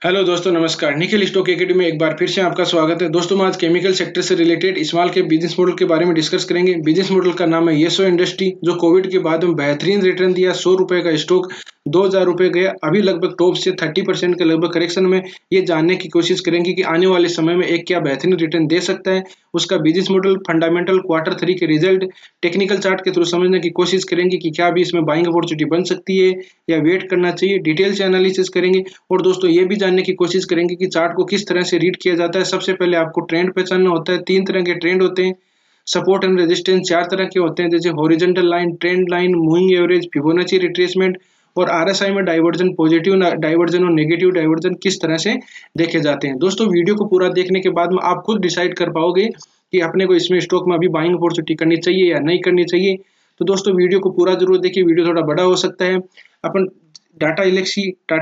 Hello दोस्तों, नमस्कार। Nikhil stock academy में एक बार फिर से आपका स्वागत है। दोस्तों, हम आज केमिकल सेक्टर से रिलेटेड स्मॉल के बिजनेस मॉडल के बारे में डिस्कस करेंगे। बिजनेस मॉडल का नाम है येसो इंडस्ट्री, जो कोविड के बाद में बेहतरीन रिटर्न दिया। 100 रुपए का स्टॉक 2000 रुपए गया। अभी लगभग टॉप से 30% के लगभग करेक्शन में। ये जानने की कोशिश करेंगे कि आने वाले समय में एक क्या बेहतरीन रिटर्न दे सकता है, उसका बिजनेस मॉडल, फंडामेंटल, Q3 के रिजल्ट, टेक्निकल चार्ट के थ्रू समझने की कोशिश करेंगे कि क्या अभी इसमें बाइंग अपॉर्चुनिटी बन सकती है या वेट करना चाहिए। डिटेल से एनालिसिस करेंगे और दोस्तों ये भी जानने की कोशिश करेंगे कि चार्ट को किस तरह से रीड किया जाता है। सबसे पहले आपको ट्रेंड पहचानना होता है। 3 तरह के ट्रेंड होते हैं। सपोर्ट एंड रेजिस्टेंस 4 तरह के होते हैं, जैसे horizontal line, trend line, moving average, Fibonacci retracement. और आरएसआई में डाइवर्जन, पॉजिटिव डाइवर्जन और नेगेटिव डाइवर्जन किस तरह से देखे जाते हैं। दोस्तों, वीडियो को पूरा देखने के बाद में आप खुद डिसाइड कर पाओगे कि अपने को इसमें स्टॉक में अभी बाइंग अपॉर्चुनिटी करनी चाहिए या नहीं करनी चाहिए। तो दोस्तों, वीडियो को पूरा जरूर देखिए। वीडियो थोड़ा बड़ा हो सकता है। अपन टाटा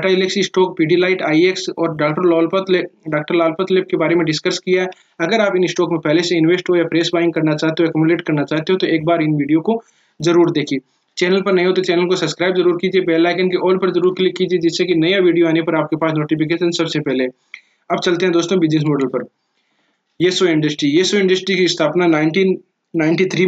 इलेक्सी स्टॉक, पीडीलाइट, आईएक्स और डॉक्टर लालपत लैब के बारे में डिस्कस किया है। अगर आप इन स्टॉक में पहले से इन्वेस्ट हो या फ्रेश बाइंग करना चाहते हो, एक्युमुलेट करना चाहते हो, तो एक बार इन वीडियो को जरूर देखिए। चैनल पर नए हो तो चैनल को सब्सक्राइब जरूर कीजिए, बेल आइकन के ऑल पर जरूर क्लिक कीजिए, जिससे कि नया वीडियो आने पर आपके पास नोटिफिकेशन सबसे पहले। अब चलते हैं दोस्तों बिजनेस मॉडल पर। येसो इंडस्ट्री की स्थापना 1993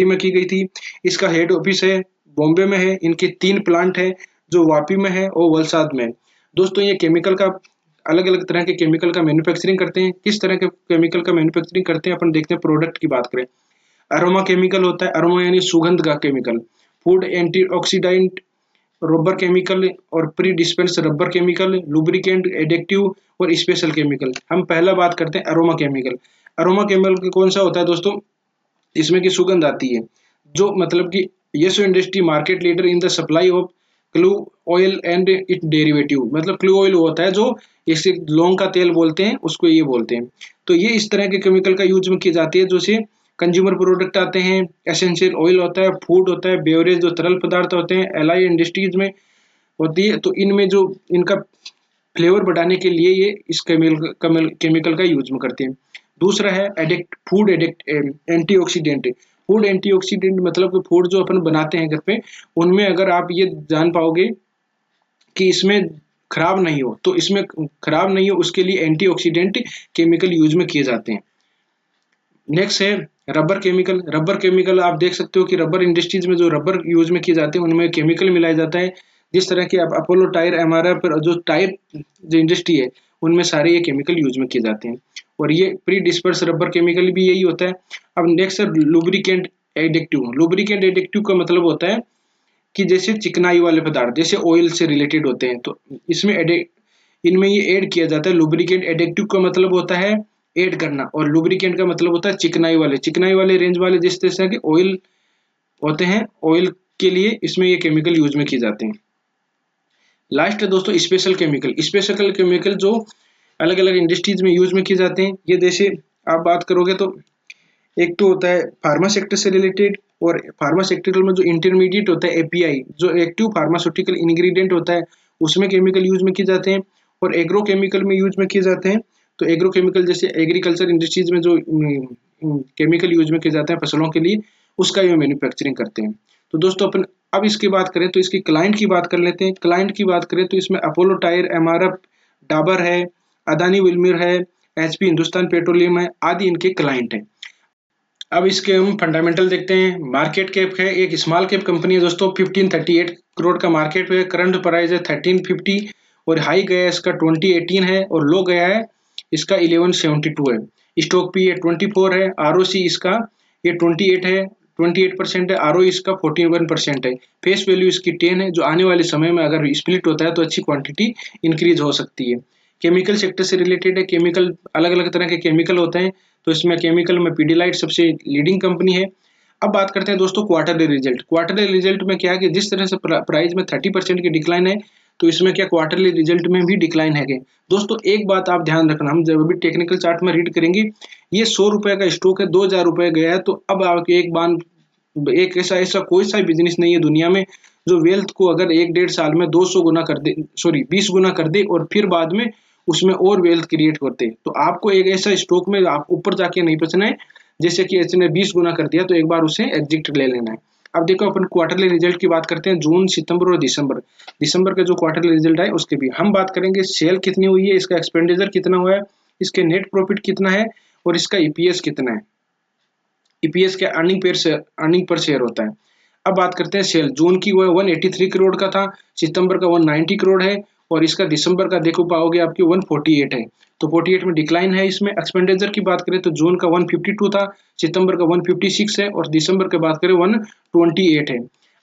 में की गई थी। इसका हेड ऑफिस है बॉम्बे में है। इनके 3 प्लांट है, जो वापी में है और वलसाड में। दोस्तों, ये केमिकल का अलग अलग तरह के केमिकल का मैन्युफैक्चरिंग करते हैं। किस तरह के केमिकल का मैन्युफैक्चरिंग करते हैं अपन देखते हैं। प्रोडक्ट की बात करें, अरोमा केमिकल होता है। अरोमा यानी सुगंध का chemical. Food antioxidant, rubber chemical और pre dispense rubber chemical, lubricant, एडिक्टिव और स्पेशल केमिकल। हम पहला बात करते हैं अरोमा केमिकल। अरोमा केमिकल कौन सा होता है दोस्तों? इसमें की सुगंध आती है, जो मतलब कि Yesso industry market leader in the supply of clue oil and it derivative. मतलब क्लू ऑयल होता है जो इसे लौंग का तेल बोलते हैं, उसको ये बोलते हैं। तो ये इस तरह के केमिकल का यूज में की जाती है, जो से कंज्यूमर प्रोडक्ट आते हैं, एसेंशियल ऑयल होता है, फूड होता है, बेवरेज जो तरल पदार्थ होते हैं, एलाई इंडस्ट्रीज में होती है। तो इनमें जो इनका फ्लेवर बढ़ाने के लिए ये इस केमिकल का यूज में करते हैं। दूसरा है फूड एंटीऑक्सीडेंट। फूड एंटीऑक्सीडेंट मतलब कि फूड जो अपन बनाते हैं घर पे, उनमें अगर आप ये जान पाओगे कि इसमें खराब नहीं हो, तो इसमें खराब नहीं हो उसके लिए एंटीऑक्सीडेंट केमिकल यूज में किए जाते हैं। नेक्स्ट है रबर केमिकल। रबर केमिकल आप देख सकते हो कि रबर इंडस्ट्रीज में जो रबर यूज में किए जाते हैं, उनमें केमिकल मिलाया जाता है। जिस तरह के अपोलो टायर, एमआरएफ जो टायर जो इंडस्ट्री है, उनमें सारे ये केमिकल यूज में किए जाते हैं। और ये प्री डिस्पर्स रबर केमिकल भी यही होता है। अब नेक्स्ट है लुब्रिकेंट एडिक्टिव। लुब्रिकेंट एडिक्टिव का मतलब होता है कि जैसे चिकनाई वाले पदार्थ, जैसे ऑयल से रिलेटेड होते हैं, तो इसमें इनमें ये ऐड किया जाता है। लुब्रिकेंट एडिक्टिव का मतलब होता है ऐड करना, और लुब्रिकेंट का मतलब होता है चिकनाई वाले रेंज वाले, जिस तरह के ऑयल होते हैं, ऑयल के लिए इसमें ये केमिकल यूज में किए जाते हैं। लास्ट है दोस्तों स्पेशल केमिकल जो अलग अलग इंडस्ट्रीज में यूज में किए जाते हैं। ये जैसे आप बात करोगे तो एक तो होता है फार्मा सेक्टर से रिलेटेड, और फार्मास्यूटिकल में जो इंटरमीडिएट होता है एपीआई, जो एक्टिव फार्मास्यूटिकल इंग्रेडिएंट होता है, उसमें केमिकल यूज में किए जाते हैं। और एग्रो केमिकल में यूज में किए जाते हैं। तो एग्रो केमिकल जैसे एग्रीकल्चर इंडस्ट्रीज में जो केमिकल यूज में किए जाते हैं फसलों के लिए, उसका ये मैन्युफैक्चरिंग करते हैं। तो दोस्तों, अपन अब इसकी बात करें तो इसकी क्लाइंट की बात कर लेते हैं। क्लाइंट की बात करें तो इसमें अपोलो टायर, एमआरएफ, डाबर है, अदानी विल्मर है, एचपी हिंदुस्तान पेट्रोलियम है, आदि इनके क्लाइंट हैं। अब इसके हम फंडामेंटल देखते हैं। मार्केट कैप है, एक स्मॉल कैप कंपनी है दोस्तों। 1538 करोड़ का मार्केट है। करंट प्राइस है 1350 और हाई गया है इसका 2018 है, और लो गया है इसका 1172 है। स्टॉक पी है 24 है। आरओसी इसका ये 28 है, 28% है। आरओ इसका 41% है। फेस वैल्यू इसकी 10 है, जो आने वाले समय में अगर स्प्लिट होता है तो अच्छी क्वांटिटी इंक्रीज हो सकती है। केमिकल सेक्टर से रिलेटेड है। केमिकल अलग अलग तरह के केमिकल होते हैं, तो इसमें केमिकल में पीडीलाइट सबसे लीडिंग कंपनी है। अब बात करते हैं दोस्तों क्वार्टरली रिजल्ट। क्वार्टरली रिजल्ट में क्या है कि जिस तरह से प्राइस में 30% की डिक्लाइन है, तो इसमें क्या क्वार्टरली रिजल्ट में भी डिक्लाइन है। दोस्तों, एक बात आप ध्यान रखना, हम जब भी टेक्निकल चार्ट में रीड करेंगे, ये 100 रुपए का स्टॉक है, 2000 रुपए गया है। तो अब आपके एक ऐसा कोई सा बिजनेस नहीं है दुनिया में जो वेल्थ को अगर 1-1.5 साल में 200 गुना कर दे, 20 गुना कर दे, और फिर बाद में उसमें और वेल्थ क्रिएट करते। तो आपको एक ऐसा स्टॉक में आप ऊपर जाके नहीं बचना है, जैसे कि इसने 20 गुना कर दिया तो एक बार उसे एग्जिट ले लेना है। अब देखो अपन क्वार्टरली रिजल्ट की बात करते हैं, जून, सितंबर और दिसंबर। दिसंबर के जो क्वार्टरली रिजल्ट आए उसके भी हम बात करेंगे। सेल कितनी हुई है, इसका एक्सपेंडिचर कितना हुआ है, इसके नेट प्रॉफिट कितना है और इसका ईपीएस कितना है। ईपीएस क्या, अर्निंग पर शेयर होता है। अब बात करते हैं सेल। जून की वो 183 करोड़ का था, सितंबर का 190 करोड़ है और इसका दिसंबर का देखो पाओगे आपकी 148 है। तो 48 में डिक्लाइन है। इसमें एक्सपेंडिचर की बात करें तो जून का 152 था, सितंबर का 156 है और दिसंबर की बात करें 128 है।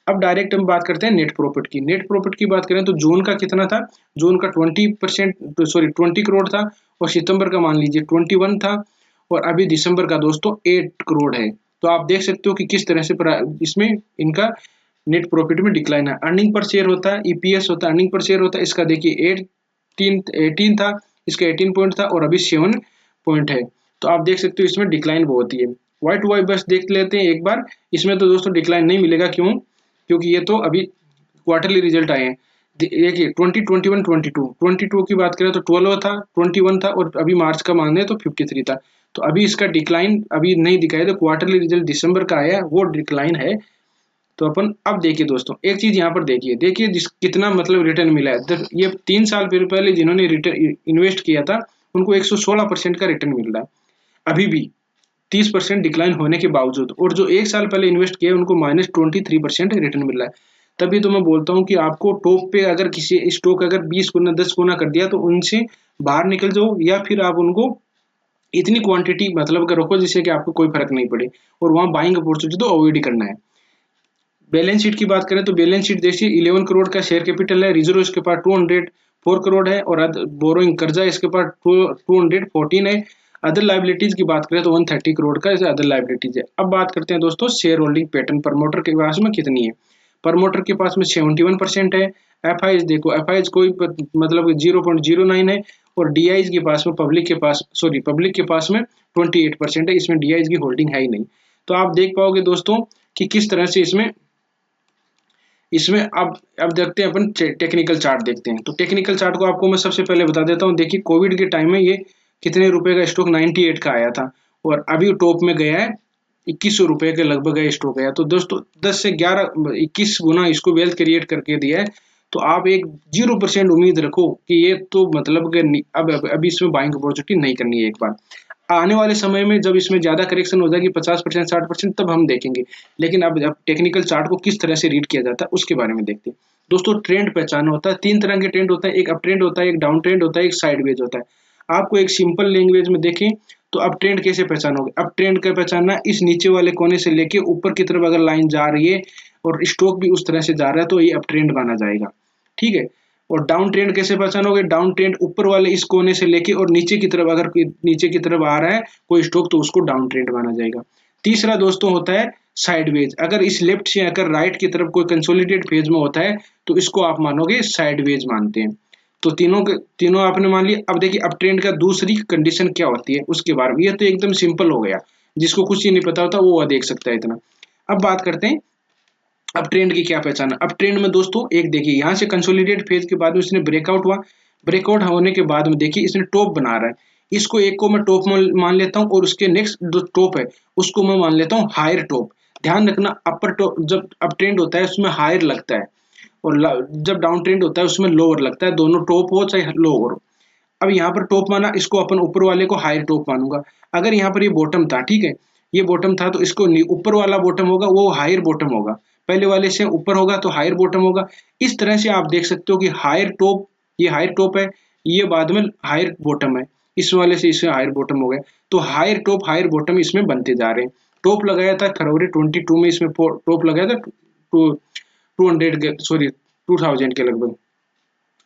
अब डायरेक्ट हम बात करते हैं नेट प्रॉफिट की। नेट प्रॉफिट की बात करें तो जून का कितना था, जून का 20 करोड़ था और सितंबर का मान लीजिए 21 था और अभी दिसंबर का दोस्तों 8 करोड़ है। तो आप देख सकते हो कि किस तरह से इसमें इनका नेट प्रॉफिट में डिक्लाइन है। अर्निंग पर शेयर होता है, ईपीएस होता है, अर्निंग पर शेयर होता है। इसका देखिए 18 था, इसका 18 पॉइंट था और अभी 7 पॉइंट है। तो आप देख सकते हो इसमें डिक्लाइन बहुत ही है। वाई टू वाई बस देख लेते हैं एक बार। इसमें तो दोस्तों डिक्लाइन नहीं मिलेगा, क्यों, क्योंकि ये तो अभी क्वार्टरली रिजल्ट आए हैं। देखिए 2021 22 की बात करें तो 12 था, 21 था और अभी मार्च का मान है तो 53 था। तो अभी इसका डिक्लाइन अभी नहीं दिखाया। तो क्वार्टरली रिजल्ट दिसंबर का आया वो डिक्लाइन है। तो अपन अब देखिए दोस्तों एक चीज यहाँ पर देखिए जिस कितना मतलब रिटर्न मिला है। ये 3 साल पहले जिन्होंने रिटर्न इन्वेस्ट किया था उनको 116% का रिटर्न मिल रहा है अभी भी, 30% डिक्लाइन होने के बावजूद। और जो 1 साल पहले इन्वेस्ट किया उनको -23% रिटर्न मिल रहा है। तभी तो मैं बोलता हूँ कि आपको टॉप पे अगर किसी स्टॉक अगर 20 गुना 10 गुना कर दिया तो उनसे बाहर निकल जाओ, या फिर आप उनको इतनी क्वांटिटी मतलब अगर रखो जिससे कि आपको कोई फर्क नहीं पड़े और वहां बाइंग अपॉर्चुनिटी तो अवॉइड ही करना है। बैलेंस शीट की बात करें तो बैलेंस शीट देखिए 11 करोड़ का शेयर कैपिटल है, रिजर्व इसके पास 204 करोड़ है और बोरोइंग कर्जा इसके पास 214 है। अदर लाइबिलिटीज की बात करें तो 130 करोड़ का अदर लाइबिलिटीज है। अब बात करते हैं दोस्तों शेयर होल्डिंग पैटर्न। प्रमोटर के पास में कितनी है, प्रमोटर के पास में 71% है। एफ आई देखो, एफ आई कोई मतलब 0.09 है और डी के पास में पब्लिक के पास में 28% है। इसमें डी की होल्डिंग है ही नहीं। तो आप देख पाओगे दोस्तों कि किस तरह से इसमें इसमें अब देखते हैं अपन टेक्निकल चार्ट देखते हैं। तो टेक्निकल चार्ट को आपको मैं सबसे पहले बता देता हूँ। देखिए कोविड के टाइम में ये कितने रुपए का स्टॉक 98 का आया था और अभी टॉप में गया है 2100 रुपए के लगभग है स्टॉक गया। तो दोस्तों 10 से 21 गुना इसको वेल्थ क्रिएट करके दिया है। तो आप एक 0% उम्मीद रखो कि ये तो मतलब कि अब अभी इसमें बाइंग अपॉर्चुनिटी नहीं करनी है। एक बार आने वाले समय में जब इसमें ज्यादा करेक्शन हो जाएगी 50% 60% तब हम देखेंगे। लेकिन अब टेक्निकल चार्ट को किस तरह से रीड किया जाता है उसके बारे में देखते हैं। दोस्तों ट्रेंड पहचान होता है, 3 तरह के ट्रेंड होता है, एक अप ट्रेंड होता है, एक डाउन ट्रेंड होता है, एक साइडवेज होता है। आपको एक सिंपल लैंग्वेज में देखें तो अप ट्रेंड कैसे पहचानोगे। अप ट्रेंड का पहचानना इस नीचे वाले कोने से लेके ऊपर की तरफ अगर लाइन जा रही है और स्टॉक भी उस तरह से जा रहा है तो ये अप ट्रेंड माना जाएगा, ठीक है। और डाउन ट्रेंड कैसे पहचानोगे, डाउन ट्रेंड ऊपर वाले इस कोने से लेके और नीचे की तरफ अगर नीचे की तरफ आ रहा है कोई स्टॉक तो उसको डाउन ट्रेंड माना जाएगा। तीसरा दोस्तों होता है साइडवेज। अगर इस लेफ्ट से अगर राइट की तरफ कोई कंसोलिडेट फेज में होता है तो इसको आप मानोगे साइडवेज मानते हैं। तो तीनों आपने मान लिया। अब देखिए अप ट्रेंड का दूसरी कंडीशन क्या होती है उसके बारे में, ये तो एकदम सिंपल हो गया, जिसको कुछ ही नहीं पता होता वो देख सकता है इतना। अब बात करते हैं अब ट्रेंड की क्या पहचान है। अब ट्रेंड में दोस्तों एक देखिए यहाँ से कंसोलिडेट फेज के बाद में इसने ब्रेकआउट हुआ, ब्रेकआउट होने के बाद में देखिए इसने टॉप बना रहा है। इसको एक को मैं टॉप मान लेता हूँ और उसके नेक्स्ट जो टॉप है उसको मैं मान लेता हूँ हायर टॉप। ध्यान रखना अपर टॉप जब अप ट्रेंड होता है उसमें हायर लगता है और जब डाउन ट्रेंड होता है उसमें लोअर लगता है, दोनों टॉप हो चाहे लोअर हो। अब यहाँ पर टॉप माना, इसको अपन ऊपर वाले को हायर टॉप मानूंगा। अगर यहाँ पर ये बॉटम था, ठीक है, ये बॉटम था तो इसको ऊपर वाला बॉटम होगा वो हायर बॉटम होगा, पहले वाले से ऊपर होगा तो हायर बॉटम होगा। इस तरह से आप देख सकते हो कि हायर टॉप, ये हायर टॉप है, ये बाद में हायर बॉटम है, इस वाले से इसमें हायर बॉटम हो गया। तो हायर टॉप हायर बॉटम इसमें बनते जा रहे हैं। टॉप लगाया था फरवरी 22 में, इसमें टॉप लगाया था 2000 के लगभग।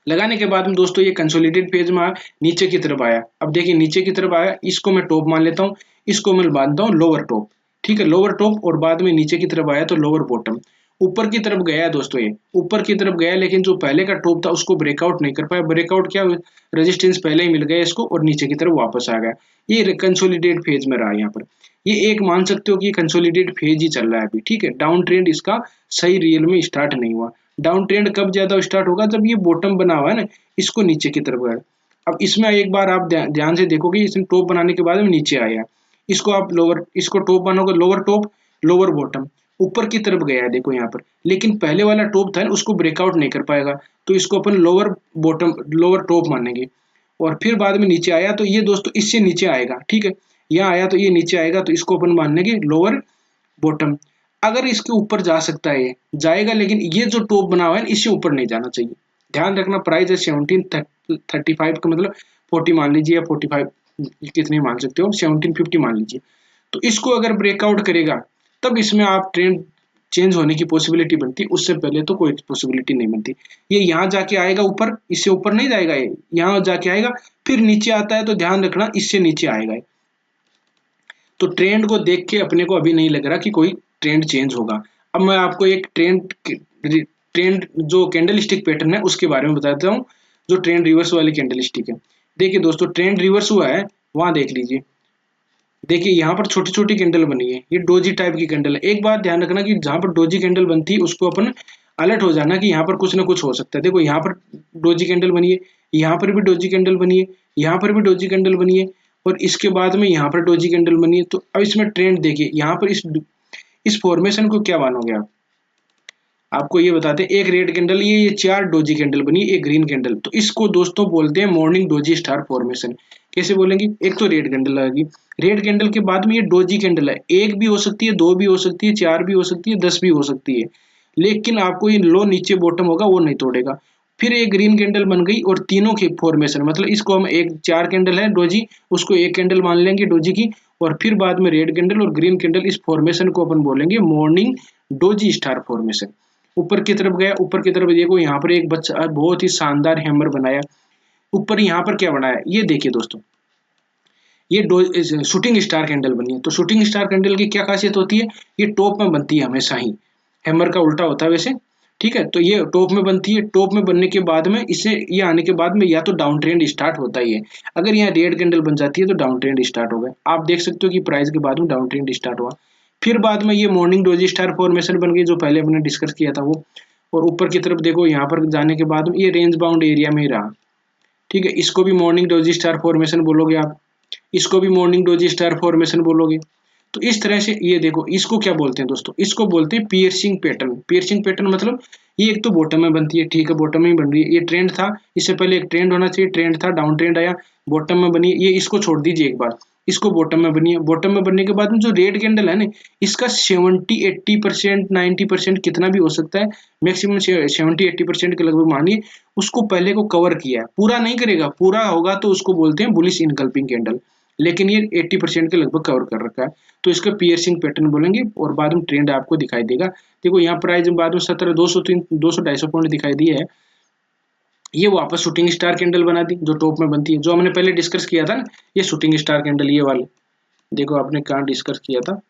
लगाने के बाद में दोस्तों ये कंसोलिडेट पेज में नीचे की तरफ आया। अब देखिए नीचे की तरफ आया, इसको मैं टॉप मान लेता हूँ, इसको मैं मानता हूँ लोअर टॉप, ठीक है, लोअर टॉप। और बाद में नीचे की तरफ आया तो लोअर बॉटम। ऊपर की तरफ गया दोस्तों, ये ऊपर की तरफ गया लेकिन जो पहले का टॉप था उसको ब्रेकआउट नहीं कर पाया। ब्रेकआउट क्या, रेजिस्टेंस पहले ही मिल गया इसको और नीचे की तरफ वापस आ गया। ये कंसोलिडेट फेज में रहा यहाँ पर। ये एक मान सकते हो कि कंसोलिडेट फेज ही चल रहा है अभी, ठीक है। डाउन ट्रेंड इसका सही रियल में स्टार्ट नहीं हुआ। डाउन ट्रेंड कब ज्यादा स्टार्ट होगा, जब ये बॉटम बना हुआ है ना, इसको नीचे की तरफ गया। अब इसमें एक बार आप ध्यान से देखोगे, इसने टॉप बनाने के बाद में नीचे आया, इसको आप लोअर, इसको टॉप बनाओगे, लोअर टॉप लोअर बॉटम। ऊपर की तरफ गया है देखो यहाँ पर, लेकिन पहले वाला टॉप था ना उसको ब्रेकआउट नहीं कर पाएगा, तो इसको अपन लोअर बॉटम लोअर टॉप मानेंगे। और फिर बाद में नीचे आया तो ये दोस्तों इससे नीचे आएगा, ठीक है, यहाँ आया तो ये नीचे आएगा, तो इसको अपन मानेंगे लोअर बॉटम। अगर इसके ऊपर जा सकता है ये जाएगा, लेकिन ये जो टॉप बना हुआ है इससे ऊपर नहीं जाना चाहिए। ध्यान रखना, प्राइस है 1735 का मतलब 40 मान लीजिए, या 45 कितने मान सकते हो, 1750 मान लीजिए। तो इसको अगर ब्रेकआउट करेगा तब इसमें आप ट्रेंड चेंज होने की पॉसिबिलिटी बनती है, उससे पहले तो कोई पॉसिबिलिटी नहीं बनती। ये यहाँ जाके आएगा ऊपर, इससे ऊपर नहीं जाएगा, ये यहाँ जाके आएगा, फिर नीचे आता है तो ध्यान रखना इससे नीचे आएगा। तो ट्रेंड को देख के अपने को अभी नहीं लग रहा कि कोई ट्रेंड चेंज होगा। अब मैं आपको एक ट्रेंड जो कैंडल स्टिक पैटर्न है उसके बारे में बताता हूँ, जो ट्रेंड रिवर्स वाली कैंडल स्टिक है। देखिए दोस्तों, ट्रेंड रिवर्स हुआ है, वहां देख लीजिए, देखिए यहाँ पर छोटी छोटी कैंडल बनी है, ये डोजी टाइप की कैंडल है। एक बात ध्यान रखना कि जहां पर डोजी कैंडल बनती है उसको अपन अलर्ट हो जाना कि यहाँ पर कुछ ना कुछ हो सकता है। देखो यहाँ पर डोजी कैंडल बनी है, यहाँ पर भी डोजी कैंडल बनी है, यहाँ पर भी डोजी कैंडल बनी है, और इसके बाद में यहाँ पर डोजी कैंडल बनी है। तो अब इसमें ट्रेंड देखिए, यहाँ पर इस फॉर्मेशन को क्या मानोगे आप? आपको ये बताते हैं, एक रेड कैंडल, ये 4 डोजी कैंडल बनी, एक ग्रीन कैंडल, तो इसको दोस्तों बोलते हैं मॉर्निंग डोजी स्टार फॉर्मेशन। कैसे बोलेंगे? एक तो रेड कैंडल लगेगी, रेड कैंडल के बाद में ये डोजी कैंडल है, एक भी हो सकती है, दो भी हो सकती है, 4 भी हो सकती है, 10 भी हो सकती है, लेकिन आपको ये लो नीचे बॉटम होगा वो नहीं तोड़ेगा। फिर एक ग्रीन कैंडल बन गई और तीनों की फॉर्मेशन, मतलब इसको हम एक 4 कैंडल है डोजी, उसको एक कैंडल मान लेंगे डोजी की, और फिर बाद में रेड कैंडल और ग्रीन कैंडल, इस फॉर्मेशन को अपन बोलेंगे मॉर्निंग डोजी स्टार फॉर्मेशन। ऊपर की तरफ गया, ऊपर की तरफ देखो यहाँ पर एक बच्चा बहुत ही शानदार हैमर बनाया। ऊपर यहाँ पर क्या बनाया, ये देखिए दोस्तों, ये शूटिंग स्टार कैंडल बनी है। तो शूटिंग स्टार कैंडल की क्या खासियत होती है? ये टॉप में बनती है हमेशा ही, हैमर का उल्टा होता है वैसे, ठीक है। तो ये टॉप में बनती है, टॉप में बनने के बाद में इसे ये आने के बाद में या तो डाउन ट्रेंड स्टार्ट होता ही है। अगर यहाँ रेड कैंडल बन जाती है तो डाउन ट्रेंड स्टार्ट हो गया। आप देख सकते हो कि प्राइस के बाद में डाउन ट्रेंड स्टार्ट हुआ। फिर बाद में ये मॉर्निंग डोजी स्टार फॉर्मेशन बन गई, जो पहले हमने डिस्कस किया था वो। और ऊपर की तरफ देखो, यहाँ पर जाने के बाद में ये रेंज बाउंड एरिया में ही रहा, ठीक है। इसको भी मॉर्निंग डोजी स्टार फॉर्मेशन बोलोगे आप, इसको भी मॉर्निंग डोजी स्टार फॉर्मेशन बोलोगे। तो इस तरह से ये देखो, इसको क्या बोलते हैं दोस्तों? इसको बोलते हैं पियर्सिंग पैटर्न। पियर्सिंग पैटर्न मतलब ये एक तो बॉटम में बनती है, ठीक है, बॉटम में ही बन रही है। ये ट्रेंड था, इससे पहले एक ट्रेंड होना चाहिए, ट्रेंड था, डाउन ट्रेंड आया, बॉटम में बनी है। ये इसको छोड़ दीजिए एक बार, इसको बॉटम में बनी है। बॉटम में बनने के बाद में जो रेड कैंडल है ना, इसका 70-80% 90% कितना भी हो सकता है, मैक्सिमम 70-80% के लगभग मानिए, उसको पहले को कवर किया है। पूरा नहीं करेगा, पूरा होगा तो उसको बोलते हैं बुलिश इनकल्पिंग कैंडल, लेकिन ये 80% के लगभग कवर कर रखा है, तो इसका पियर्सिंग पैटर्न बोलेंगे। और बाद में ट्रेंड आपको दिखाई देगा। देखो यहाँ प्राइस बाद में 17 200 200-250 पॉइंट दिखाई दिए है। ये वापस शूटिंग स्टार कैंडल बना दी, जो टॉप में बनती है, जो हमने पहले डिस्कस किया था ना, ये शूटिंग स्टार कैंडल, ये वाली देखो आपने कहाँ डिस्कस किया था,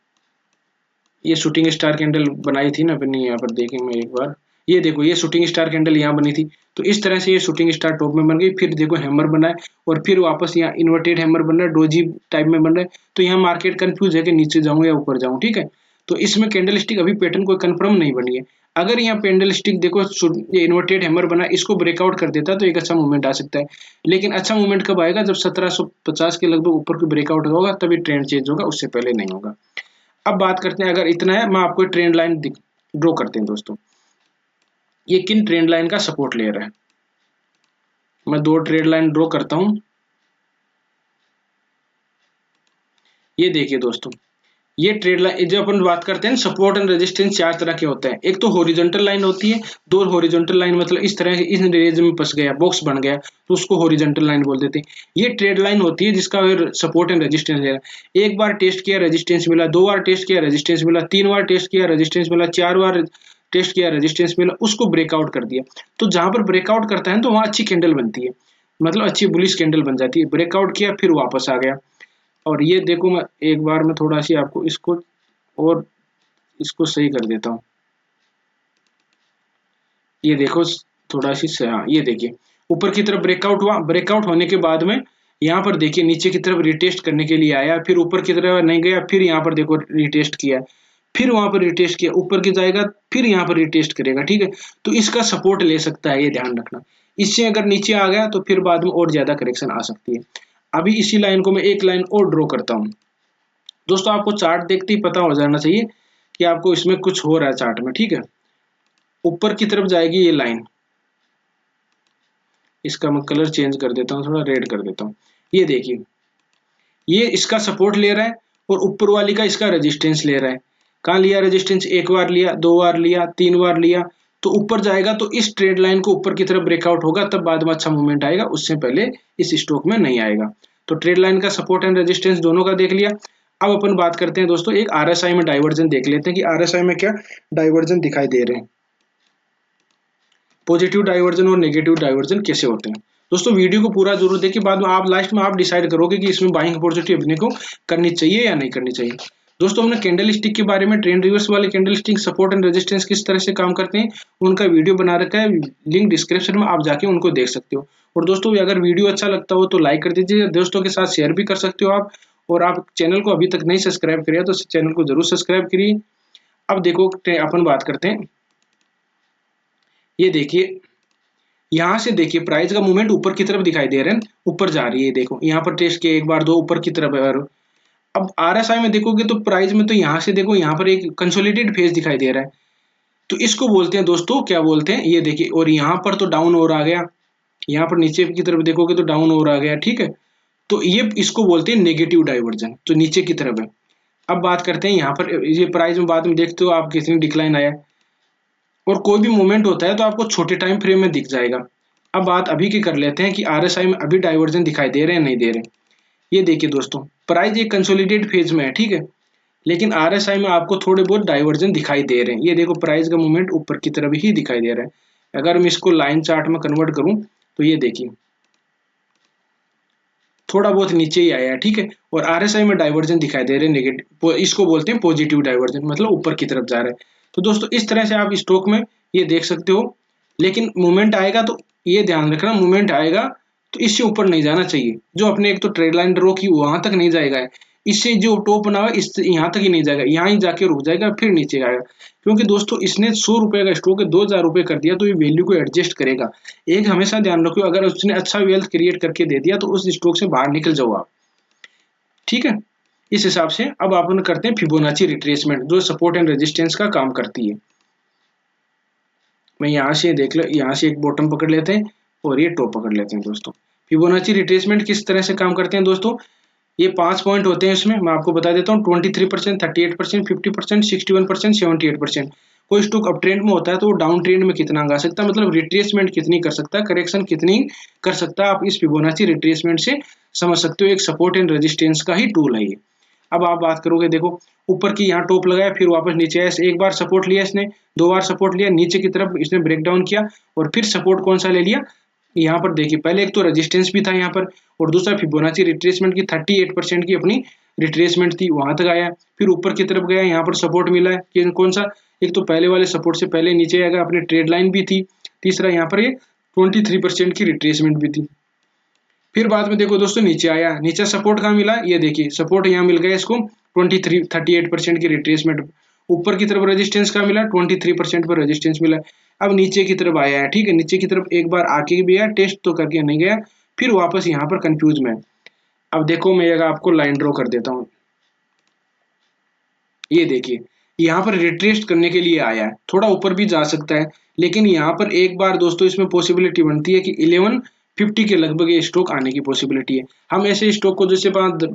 ये शूटिंग स्टार कैंडल बनाई थी ना अपनी। यहाँ पर देखेंगे एक बार, ये देखो ये शूटिंग स्टार कैंडल यहाँ बनी थी। तो इस तरह से ये शूटिंग स्टार टॉप में बन गई। फिर देखो हैमर बना है, और फिर वापस यहाँ इन्वर्टेड हैमर बन रहा है, डोजी टाइप में बन रहा है। तो यहाँ मार्केट कंफ्यूज है कि नीचे जाऊँ या ऊपर जाऊँ, ठीक है। तो इसमें कैंडल स्टिक अभी पैटर्न कोई कंफर्म नहीं बनी है। अगर यहाँ कैंडल स्टिक देखो, ये इन्वर्टेड हैमर बना, इसको ब्रेकआउट कर देता तो एक अच्छा मूवमेंट आ सकता है। लेकिन अच्छा मूवमेंट कब आएगा? जब 1750 के लगभग ऊपर को ब्रेकआउट होगा, तभी ट्रेंड चेंज होगा, उससे पहले नहीं होगा। अब बात करते हैं, अगर इतना है, मैं आपको ट्रेंड लाइन ड्रॉ करते हैं दोस्तों। ये किन ट्रेंड लाइन का सपोर्ट ले रहा है? मैं 2 ट्रेंड लाइन ड्रॉ करता हूं। ये देखिए दोस्तों, ये ट्रेड लाइन, जब अपन बात करते हैं सपोर्ट एंड रेजिस्टेंस 4 तरह के होते हैं। एक तो हॉरिजॉन्टल लाइन होती है, 2 हॉरिजॉन्टल लाइन मतलब इस तरह से इस रेंज में फंस गया, बॉक्स बन गया, तो उसको हॉरिजॉन्टल लाइन बोल देते हैं। ये ट्रेड लाइन होती है जिसका सपोर्ट एंड रेजिस्टेंस है। एक बार टेस्ट किया रेजिस्टेंस मिला, 2 बार टेस्ट किया रेजिस्टेंस मिला, 3 बार टेस्ट किया रेजिस्टेंस मिला, 4 बार टेस्ट किया रेजिस्टेंस मिला, उसको ब्रेकआउट कर दिया। तो जहां पर ब्रेकआउट करता है तो वहां अच्छी कैंडल बनती है, मतलब अच्छी बुलिश कैंडल बन जाती है। ब्रेकआउट किया फिर वापस आ गया। और ये देखो, मैं एक बार में थोड़ा सी आपको इसको और इसको सही कर देता हूँ। ये देखो थोड़ा सी से, हाँ ये देखिए ऊपर की तरफ ब्रेकआउट हुआ, ब्रेकआउट होने के बाद में यहाँ पर देखिए नीचे की तरफ रिटेस्ट करने के लिए आया, फिर ऊपर की तरफ नहीं गया, फिर यहाँ पर देखो रिटेस्ट किया, फिर वहां पर रिटेस्ट किया, ऊपर की जाएगा, फिर यहाँ पर रिटेस्ट करेगा, ठीक है। तो इसका सपोर्ट ले सकता है, ये ध्यान रखना। इससे अगर नीचे आ गया तो फिर बाद में और ज्यादा करेक्शन आ सकती है। अभी इसी लाइन को मैं एक लाइन और ड्रॉ करता हूँ दोस्तों। आपको चार्ट देखते ही पता हो जाना चाहिए कि आपको इसमें कुछ हो रहा है चार्ट में, ठीक है। ऊपर की तरफ जाएगी ये लाइन, इसका मैं कलर चेंज कर देता हूँ, थोड़ा रेड कर देता हूँ। ये देखिए, ये इसका सपोर्ट ले रहा है और ऊपर वाली का इसका रेजिस्टेंस ले रहा है। कहाँ लिया रेजिस्टेंस? एक बार लिया, 2 बार लिया, 3 बार लिया, तो ऊपर जाएगा तो इस ट्रेड लाइन को ऊपर की तरफ ब्रेकआउट होगा, तब बाद में अच्छा मूवमेंट आएगा, उससे पहले इस स्टॉक में नहीं आएगा। तो ट्रेड लाइन का सपोर्ट एंड रेजिस्टेंस दोनों का देख लिया। अब अपन बात करते हैं दोस्तों, एक आरएसआई में डाइवर्जन देख लेते हैं कि आरएसआई में क्या डाइवर्जन दिखाई दे रहे हैं, पॉजिटिव डाइवर्जन और नेगेटिव डाइवर्जन कैसे होते हैं। दोस्तों वीडियो को पूरा जरूर देखिए, बाद में आप लास्ट में आप डिसाइड करोगे कि इसमें बाइंग अपॉर्चुनिटी अपने को करनी चाहिए या नहीं करनी चाहिए। दोस्तों हमने कैंडल स्टिक के बारे में, ट्रेंड रिवर्स वाले candle stick support and resistance किस तरह से काम करते हैं उनका वीडियो बना रखा है, लिंक डिस्क्रिप्शन में आप जाके उनको देख सकते हो। और दोस्तों अगर वीडियो अच्छा लगता हो तो लाइक कर दीजिए, दोस्तों के साथ शेयर भी कर सकते हो आप। और आप चैनल को अभी तक नहीं सब्सक्राइब किया तो चैनल को जरूर सब्सक्राइब करिए। अब देखो अपन बात करते हैं, ये देखिए यहाँ से देखिए प्राइस का मूवमेंट ऊपर की तरफ दिखाई दे रहा है, ऊपर जा रही है। देखो यहाँ पर टेस्ट किया, एक बार दो ऊपर की तरफ है। अब आरएसआई में देखोगे तो प्राइस में तो यहाँ से देखो, यहाँ पर एक कंसोलिडेटेड फेज दिखाई दे रहा है, तो इसको बोलते हैं दोस्तों, क्या बोलते हैं, ये देखिए। और यहाँ पर तो डाउन और आ गया, यहाँ पर नीचे की तरफ देखोगे तो डाउन और आ गया, ठीक है। तो ये इसको बोलते हैं नेगेटिव डाइवर्जन, जो नीचे की तरफ है। अब बात करते हैं यहाँ पर, ये प्राइस में बाद में देखते हो आप कितनी डिक्लाइन आया, और कोई भी मूवमेंट होता है तो आपको छोटे टाइम फ्रेम में दिख जाएगा। अब बात अभी की कर लेते हैं कि आरएसआई में अभी डाइवर्जन दिखाई दे रहे हैं नहीं दे रहे। ये देखिए दोस्तों, प्राइस एक कंसोलिडेट फेज में है, ठीक है, लेकिन आरएसआई में आपको थोड़े बहुत डाइवर्जन दिखाई दे रहे हैं। ये देखो प्राइस का मूवमेंट ऊपर की तरफ ही दिखाई दे रहा है। अगर मैं इसको लाइन चार्ट में कन्वर्ट करूं तो ये देखिए थोड़ा बहुत नीचे ही आया है, ठीक है। और आरएसआई में डाइवर्जन दिखाई दे रहे हैं नेगेटिव, इसको बोलते हैं पॉजिटिव डाइवर्जन, मतलब ऊपर की तरफ जा रहा है। तो दोस्तों इस तरह से आप स्टॉक में ये देख सकते हो, लेकिन मूवमेंट आएगा तो ये ध्यान रखना, मूवमेंट आएगा तो इससे ऊपर नहीं जाना चाहिए। जो अपने एक तो ट्रेड लाइन ड्रॉ की वहां तक नहीं जाएगा है, इससे जो टॉप बना हुआ इस यहाँ तक ही नहीं जाएगा, यहाँ ही जाके रुक जाएगा, फिर नीचे आएगा। क्योंकि दोस्तों इसने 100 रुपए का स्टॉक 2000 रुपए कर दिया तो ये वैल्यू को एडजस्ट करेगा। एक हमेशा ध्यान रखो, अगर उसने अच्छा वेल्थ क्रिएट करके दे दिया तो उस स्टॉक से बाहर निकल जाओ आप, ठीक है। इस हिसाब से अब अपन करते हैं फिबोनाची रिट्रेसमेंट, जो सपोर्ट एंड रेजिस्टेंस का काम करती है। मैं यहाँ से देख लो, यहाँ से एक बॉटम पकड़ लेते हैं और ये टॉप पकड़ लेते हैं दोस्तों। फिबोनाची रिट्रेसमेंट किस तरह से काम करते हैं दोस्तों, ये 5 पॉइंट होते हैं इसमें, मैं आपको बता देता हूँ। 23%, 38%, 50%, 61%, 78%। कोई स्टॉक अप ट्रेंड में होता है तो वो डाउन ट्रेंड में कितना आ सकता है, मतलब रिट्रेसमेंट कितनी कर सकता है, करेक्शन कितनी कर सकता है, आप इस फिबोनाची रिट्रेसमेंट से समझ सकते हो। एक सपोर्ट एंड रेजिस्टेंस का ही टूल है ये। अब आप बात करोगे, देखो ऊपर की यहाँ टॉप लगाया, फिर वापस नीचे आया, एक बार सपोर्ट लिया इसने, 2 बार सपोर्ट लिया, नीचे की तरफ इसने ब्रेक डाउन किया, और फिर सपोर्ट कौन सा ले लिया, यहाँ पर देखिए पहले एक तो रेजिस्टेंस भी था यहाँ पर, और दूसरा फिबोनाची रिट्रेसमेंट की 38% की अपनी रिट्रेसमेंट थी, वहां तक आया, फिर ऊपर की तरफ गया, यहाँ पर सपोर्ट मिला है कि कौन सा, एक तो पहले वाले सपोर्ट से पहले नीचे आएगा, अपनी ट्रेड लाइन भी थी, तीसरा यहाँ पर ये 23% की रिट्रेसमेंट भी थी। फिर बाद में देखो दोस्तों नीचे आया, नीचे सपोर्ट कहाँ मिला, ये देखिए सपोर्ट यहाँ मिल गया इसको 38% की रिट्रेसमेंट। ऊपर की तरफ रेजिस्टेंस कहाँ मिला, 23% पर रेजिस्टेंस मिला। अब नीचे की तरफ आया है, ठीक है, नीचे की तरफ एक बार आके भी आया, टेस्ट तो करके नहीं गया, फिर वापस यहाँ पर कंफ्यूज में। अब देखो मैं आपको लाइन ड्रॉ कर देता हूँ, ये देखिए यहाँ पर रिट्रेस्ट करने के लिए आया है, थोड़ा ऊपर भी जा सकता है, लेकिन यहाँ पर एक बार दोस्तों इसमें पॉसिबिलिटी बनती है कि 1150 के लगभग ये स्टॉक आने की पॉसिबिलिटी है। हम ऐसे स्टॉक को जैसे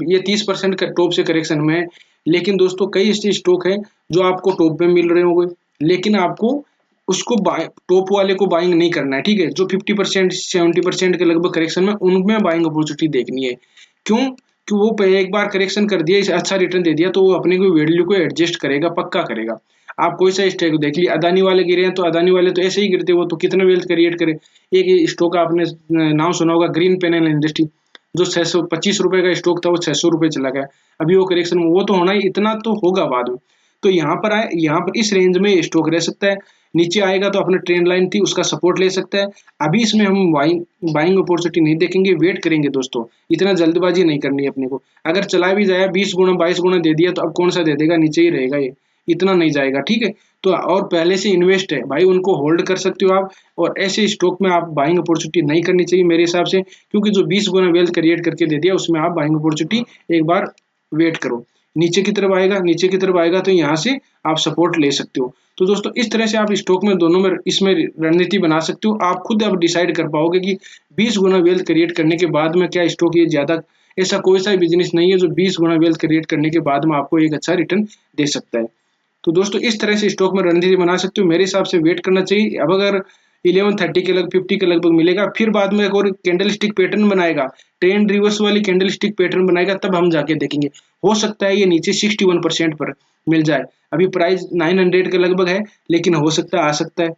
ये 30% का टॉप से करेक्शन में है, लेकिन दोस्तों कई ऐसे स्टॉक हैं जो आपको टॉप में मिल रहे होंगे, लेकिन आपको उसको टॉप वाले को बाइंग नहीं करना है, ठीक है। जो 50% 70% के लगभग करेक्शन में, उनमें बाइंग अपॉर्चुनिटी देखनी है। क्यों कि वो एक बार करेक्शन कर दिया, इसे अच्छा रिटर्न दे दिया तो वो अपने को वैल्यू को एडजस्ट करेगा, पक्का करेगा। आप कोई सा स्टॉक देख लिया, अदानी वाले गिरे हैं तो अदानी वाले तो ऐसे ही गिरते, वो तो कितना वेल्थ क्रिएट करे। एक स्टॉक आपने नाम सुना होगा, ग्रीन पैनल इंडस्ट्री, जो 625 रुपए का स्टॉक था वो 600 रुपए चला गया, अभी वो करेक्शन में, वो तो होना ही, इतना तो होगा बाद में। तो यहाँ पर आए, यहाँ पर इस रेंज में ये स्टॉक रह सकता है, नीचे आएगा तो अपने ट्रेंड लाइन थी उसका सपोर्ट ले सकता है। अभी इसमें हम बाइंग अपॉर्चुनिटी नहीं देखेंगे, वेट करेंगे दोस्तों, इतना जल्दबाजी नहीं करनी है अपने को। अगर चला भी जाए 20 गुना 22 गुना दे दिया तो अब कौन सा दे देगा, नीचे ही रहेगा ये, इतना नहीं जाएगा, ठीक है। तो और पहले से इन्वेस्ट है भाई, उनको होल्ड कर सकते हो आप, और ऐसे स्टॉक में आप बाइंग अपॉर्चुनिटी नहीं करनी चाहिए मेरे हिसाब से, क्योंकि जो 20 गुना वेल्थ क्रिएट करके दे दिया उसमें आप बाइंग अपॉर्चुनिटी एक बार वेट करो। नीचे की तरफ आएगा, नीचे की तरफ आएगा तो यहाँ से आप सपोर्ट ले सकते हो। तो दोस्तों इस तरह से आप स्टॉक में दोनों में इसमें रणनीति बना सकते हो। आप खुद अब डिसाइड कर पाओगे कि 20 गुना वेल्थ क्रिएट करने के बाद में क्या स्टॉक ये ज़्यादा, ऐसा कोई सा बिजनेस नहीं है जो 20 गुना वेल्थ क्रिएट करने के बाद में आपको एक अच्छा रिटर्न दे सकता है। तो दोस्तों इस तरह से स्टॉक में रणनीति बना सकते हो। मेरे हिसाब से वेट करना चाहिए। अब अगर 11:30 के लगभग 50 के लगभग मिलेगा, फिर बाद में एक और कैंडल स्टिक पैटर्न बनाएगा, ट्रेंड रिवर्स वाली कैंडल स्टिक पैटर्न बनाएगा, तब हम जाके देखेंगे। हो सकता है ये नीचे 61% पर मिल जाए। अभी प्राइस 900 के लगभग है, लेकिन हो सकता है, आ सकता है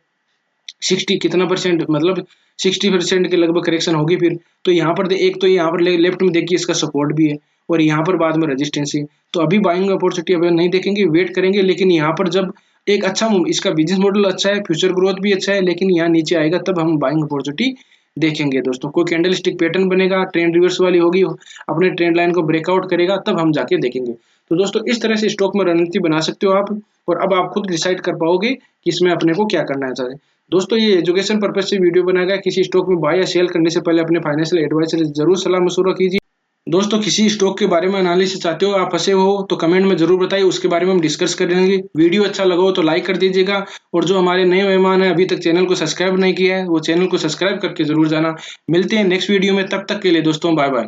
60 कितना परसेंट, मतलब 60% के लगभग करेक्शन होगी फिर। तो यहाँ पर एक तो यहाँ पर लेफ्ट में देखिए इसका सपोर्ट भी है और यहाँ पर बाद में रेजिस्टेंस है। तो अभी बाइंग अपॉर्चुनिटी अभी नहीं देखेंगे, वेट करेंगे। लेकिन यहाँ पर जब एक अच्छा, इसका बिजनेस मॉडल अच्छा है, फ्यूचर ग्रोथ भी अच्छा है, लेकिन यहाँ नीचे आएगा तब हम बाइंग अपॉर्चुनिटी देखेंगे दोस्तों। कोई कैंडल स्टिक पैटर्न बनेगा, ट्रेंड रिवर्स वाली होगी, अपने ट्रेंड लाइन को ब्रेकआउट करेगा, तब हम जाके देखेंगे। तो दोस्तों इस तरह से स्टॉक में रणनीति बना सकते हो आप, और अब आप खुद डिसाइड कर पाओगे कि इसमें अपने को क्या करना है। दोस्तों ये एजुकेशन पर्पज से वीडियो बनाया गया। किसी स्टॉक में बाय या सेल करने से पहले अपने फाइनेंशियल एडवाइजर से जरूर सलाह मशवरा कीजिए। दोस्तों किसी स्टॉक के बारे में एनालिसिस चाहते हो, आप फंसे हो तो कमेंट में जरूर बताइए, उसके बारे में हम डिस्कस करेंगे। वीडियो अच्छा लगा हो तो लाइक कर दीजिएगा, और जो हमारे नए मेहमान हैं अभी तक चैनल को सब्सक्राइब नहीं किया है, वो चैनल को सब्सक्राइब करके जरूर जाना। मिलते हैं नेक्स्ट वीडियो में, तब तक के लिए दोस्तों बाय बाय।